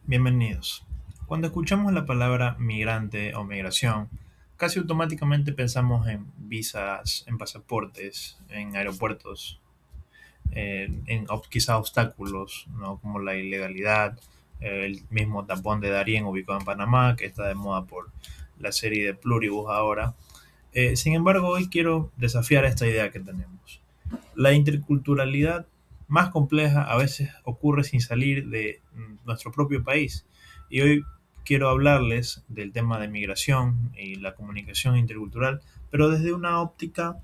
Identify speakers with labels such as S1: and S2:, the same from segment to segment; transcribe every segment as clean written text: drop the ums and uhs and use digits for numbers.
S1: Bienvenidos. Cuando escuchamos la palabra migrante o migración, casi automáticamente pensamos en visas, en pasaportes, en aeropuertos, quizá obstáculos, ¿no? Como la ilegalidad, el mismo tapón de Darién ubicado en Panamá, que está de moda por la serie de Pluribus ahora. Sin embargo, hoy quiero desafiar esta idea que tenemos. La interculturalidad más compleja a veces ocurre sin salir de nuestro propio país. Y hoy quiero hablarles del tema de migración y la comunicación intercultural, pero desde una óptica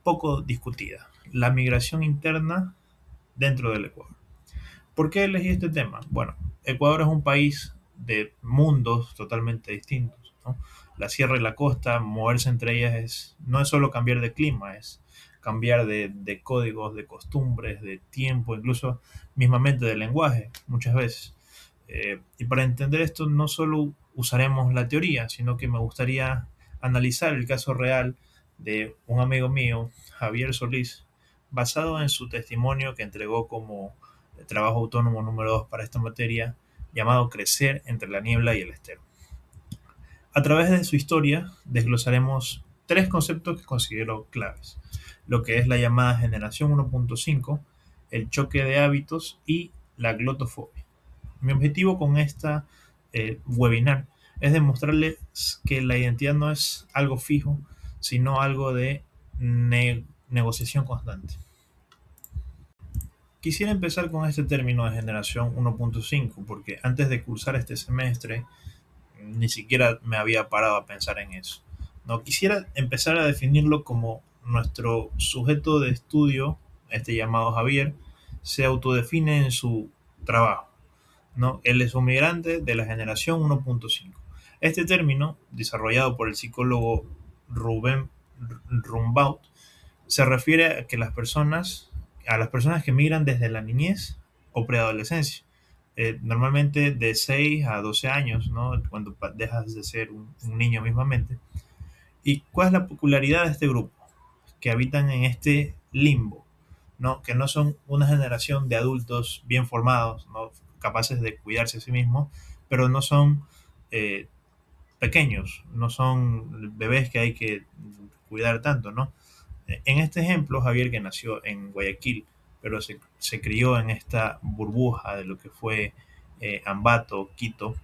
S1: poco discutida, la migración interna dentro del Ecuador. ¿Por qué elegí este tema? Bueno, Ecuador es un país de mundos totalmente distintos, ¿no? La sierra y la costa, moverse entre ellas no es solo cambiar de clima, es cambiar de códigos, de costumbres, de tiempo, incluso mismamente de lenguaje, muchas veces. Y para entender esto no solo usaremos la teoría, sino que me gustaría analizar el caso real de un amigo mío, Javier Solís, basado en su testimonio que entregó como trabajo autónomo número 2 para esta materia, llamado Crecer entre la niebla y el estero. A través de su historia desglosaremos tres conceptos que considero claves, lo que es la llamada generación 1.5, el choque de hábitos y la glotofobia. Mi objetivo con esta webinar es demostrarles que la identidad no es algo fijo, sino algo de negociación constante. Quisiera empezar con este término de generación 1.5 porque antes de cursar este semestre ni siquiera me había parado a pensar en eso. No quisiera empezar a definirlo como nuestro sujeto de estudio, este llamado Javier, se autodefine en su trabajo. ¿No? Él es un migrante de la generación 1.5. Este término, desarrollado por el psicólogo Rubén Rumbaud, se refiere a las personas que migran desde la niñez o preadolescencia. Normalmente de 6 a 12 años, ¿no? Cuando dejas de ser un niño mismamente. ¿Y cuál es la peculiaridad de este grupo? Que habitan en este limbo, ¿no? Que no son una generación de adultos bien formados, ¿no? Capaces de cuidarse a sí mismos, pero no son eh, pequeños, no son bebés que hay que cuidar tanto, ¿no? En este ejemplo, Javier, que nació en Guayaquil, pero se crió en esta burbuja de lo que fue Ambato, Quito,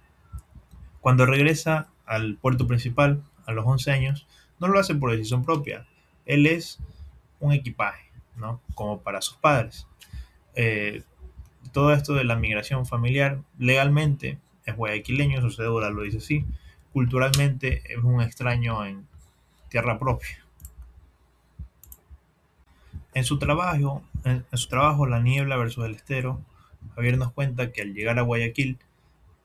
S1: cuando regresa al puerto principal a los 11 años, no lo hace por decisión propia. Él es un equipaje, ¿no? Como para sus padres. Eh, Todo esto de la migración familiar, legalmente es guayaquileño, su cédula lo dice así, culturalmente es un extraño en tierra propia. En su trabajo La niebla versus el estero, Javier nos cuenta que al llegar a Guayaquil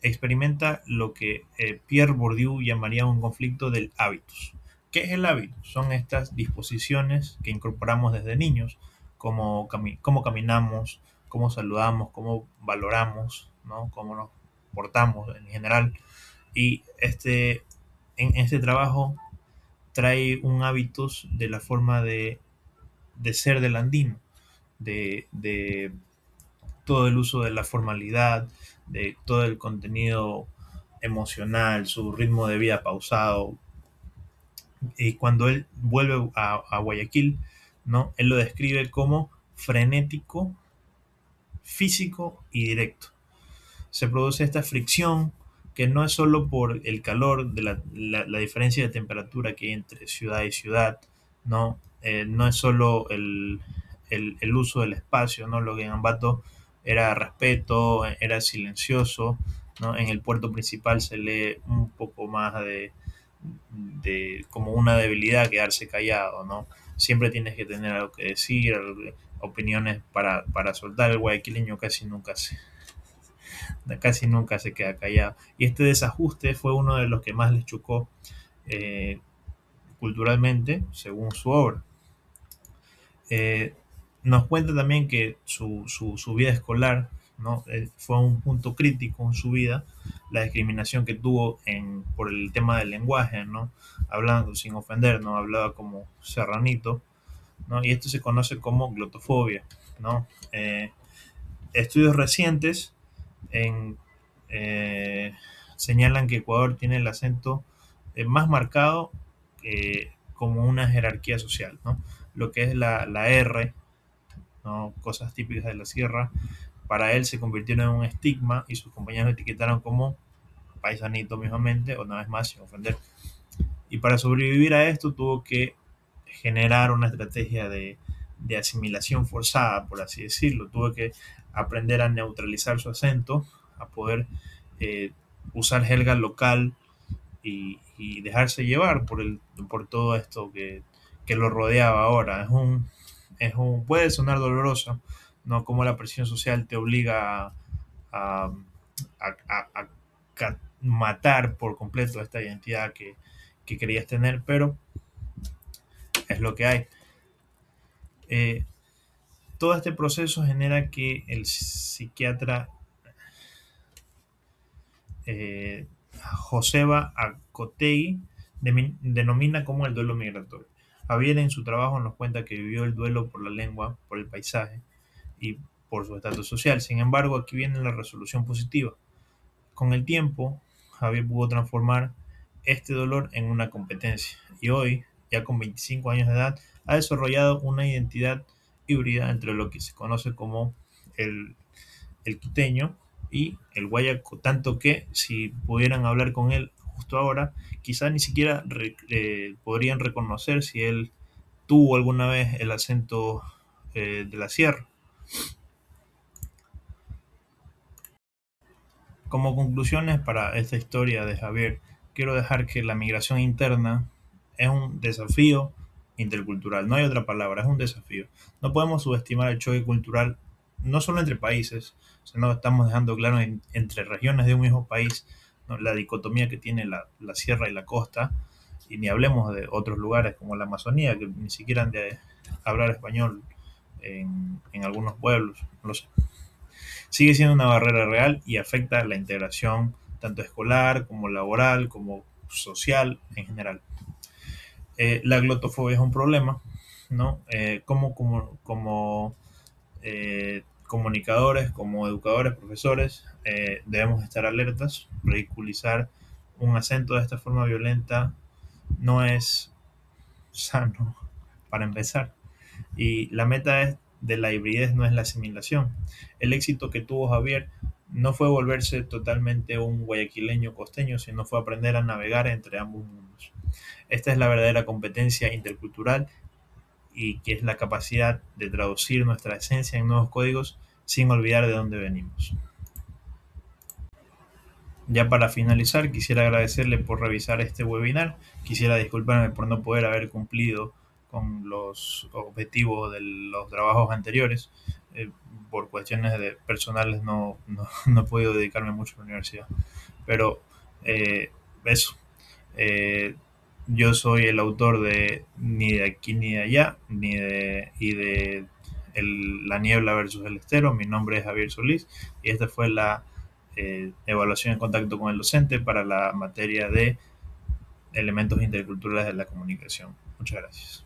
S1: experimenta lo que Pierre Bourdieu llamaría un conflicto del hábitus. ¿Qué es el hábito? Son estas disposiciones que incorporamos desde niños, cómo caminamos, cómo saludamos, cómo valoramos, ¿no? Cómo nos portamos en general. Y en este trabajo trae un hábitus de la forma de ser del andino, de todo el uso de la formalidad, de todo el contenido emocional, su ritmo de vida pausado. Y cuando él vuelve a Guayaquil, ¿no? Él lo describe como frenético, físico y directo. Se produce esta fricción que no es solo por el calor de la diferencia de temperatura que hay entre ciudad y ciudad, no, no es solo el uso del espacio, ¿no? Lo que en Ambato era respeto, era silencioso, ¿no? En el puerto principal se lee un poco más de como una debilidad quedarse callado, ¿no? Siempre tienes que tener algo que decir, opiniones para soltar. El guayaquileño casi nunca se queda callado. Y este desajuste fue uno de los que más les chocó eh, culturalmente, según su obra. Eh, Nos cuenta también que su vida escolar, ¿no? Fue un punto crítico en su vida, la discriminación que tuvo por el tema del lenguaje, ¿no? Hablando sin ofender, ¿no? Hablaba como serranito, ¿no? Y esto se conoce como glotofobia, ¿no? Estudios recientes en eh, señalan que Ecuador tiene el acento más marcado como una jerarquía social, ¿no? Lo que es la R, ¿no? Cosas típicas de la sierra, para él se convirtieron en un estigma y sus compañeros lo etiquetaron como paisanito mismamente, una vez más sin ofender. Y para sobrevivir a esto tuvo que generar una estrategia de asimilación forzada, por así decirlo. Tuvo que aprender a neutralizar su acento, a poder eh, usar jerga local y dejarse llevar por todo esto que lo rodeaba ahora. Puede sonar doloroso, ¿no? Como la presión social te obliga a, a matar por completo esta identidad que querías tener, pero es lo que hay. Eh, Todo este proceso genera que el psiquiatra eh, Joseba Akotegui denomina como el duelo migratorio. Javier en su trabajo nos cuenta que vivió el duelo por la lengua, por el paisaje y por su estatus social. Sin embargo, aquí viene la resolución positiva. Con el tiempo, Javier pudo transformar este dolor en una competencia y hoy, ya con 25 años de edad, ha desarrollado una identidad híbrida entre lo que se conoce como el, el quiteño y el guayaco, tanto que si pudieran hablar con él justo ahora, quizá ni siquiera podrían reconocer si él tuvo alguna vez el acento de la sierra. Como conclusiones para esta historia de Javier, quiero dejar que la migración interna es un desafío intercultural, no hay otra palabra, es un desafío. No podemos subestimar el choque cultural, no solo entre países, sino que estamos dejando claro entre regiones de un mismo país, ¿no? La dicotomía que tiene la sierra y la costa, y ni hablemos de otros lugares como la Amazonía, que ni siquiera han de hablar español en algunos pueblos, no lo sé. Sigue siendo una barrera real y afecta la integración tanto escolar como laboral como social en general. La glotofobia es un problema, ¿no? Comunicadores, como educadores, profesores, debemos estar alertas. Ridiculizar un acento de esta forma violenta no es sano, para empezar. Y la meta de la hibridez no es la asimilación. El éxito que tuvo Javier no fue volverse totalmente un guayaquileño costeño, sino fue aprender a navegar entre ambos mundos. Esta es la verdadera competencia intercultural y que es la capacidad de traducir nuestra esencia en nuevos códigos sin olvidar de dónde venimos. Ya para finalizar, quisiera agradecerle por revisar este webinar. Quisiera disculparme por no poder haber cumplido con los objetivos de los trabajos anteriores. Eh, por cuestiones personales no he podido dedicarme mucho a la universidad. Pero eso. Eh, yo soy el autor de Ni de aquí ni de allá, La niebla versus el estero. Mi nombre es Javier Solís y esta fue la evaluación en contacto con el docente para la materia de elementos interculturales de la comunicación. Muchas gracias.